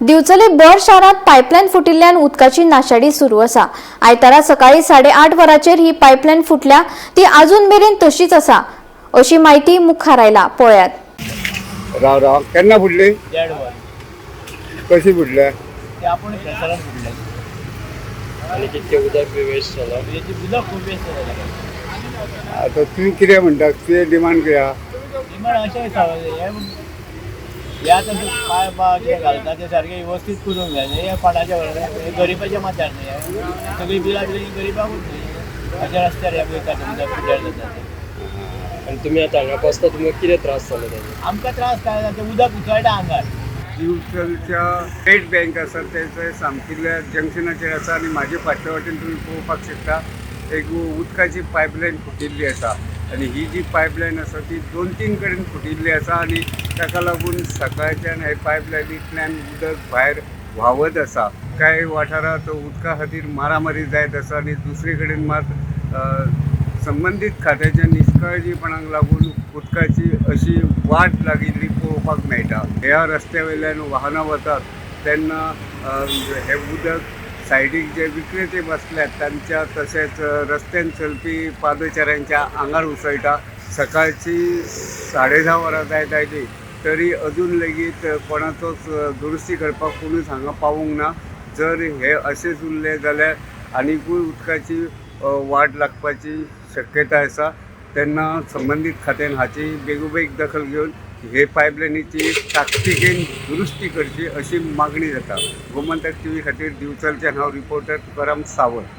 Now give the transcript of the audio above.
दिवचले बर शारात पाईपलाईन फुटिल्ल्यान उदकाची नाशाडी सुरू असा। आयतारा सकाळी 8:30 वरांचेर ही पाईपलाईन फुटल्या, ती अजून मेरेन तशीच असा अशी माहिती मुखार आयला। पळयात। राव केन्ना फुटली? 1.5 वर कशी फुटल्या? ते आपण प्रेशरान फुटले आणि कितके उदक बी वेस्ट जाला? याची उदक खूप वेस्ट जालें। आता तुम्ही कितें म्हणटा? तुझे डिमांड कितें आहा? डिमांड अशें हे आतां पायपा कितें घालता ते सारकें वेवस्थीत करूंक जाय। हे कोणाच्या गरीबाच्या माथ्यार न्ही, सगळी बिलां गरीबाकूच न्ही। अशा रस्त्यार हे वयता उदक पिड्ड्यार जाता ते। आणि तुम्ही आता हांगा बसता, तुमकां कितें त्रास जालो ताजो? आमकां त्रास काय जाता, ते उदक उचलता आंगार। दिवचलच्या स्टेट बँक आसा तेचे सामकिल्ल्या जंक्शनाचेर आसा आनी म्हाजे फाटल्या वाटेन तुमी पळोवपाक शकता एक उदकाची पायपलायन फुटिल्ली आसा। आनी ही जी पायपलायन आसा ती 2-3 कडेन फुटिल्ली आसा आनी ताका लागून सकाळच्यान हे पायपलायनींतल्यान उदक भायर व्हांवत आसा। कांय वाठारांत उदका खातीर मारामारी जायत आसा आनी दुसरे कडेन मात संबंधीत खात्याच्या निश्काळजीपणाक लागून उदकाची अशी वाट लागिल्ली पळोवपाक मेळटा। ह्या रस्त्या वयल्यान वाहनां वतात तेन्ना हे उदक सायडीक जे विक्रेते बसल्यात तांच्या तशेंच रस्त्यान चलपी पादचाऱ्यांच्या आंगार उसळटा। सकाळची 10:30 वरां जायत आयली तरी अजून लेगीत कोणाचोच दुरुस्ती करपाक कोणूच हांगा पावूंक ना। जर हे अशेंच उरले जाल्यार आनिकूय उदकाची वाट लागपाची शक्यता आसा। तेन्ना संबंधीत खात्यान हाची बेगोबेग दखल घेवन हे पायपलायनीची ताकतिकेन दुरुस्ती करची अशी मागणी जाता। गोमंतक टीव्ही खातीर दिवचलच्यान हांव रिपोर्टर तुकाराम सावंत।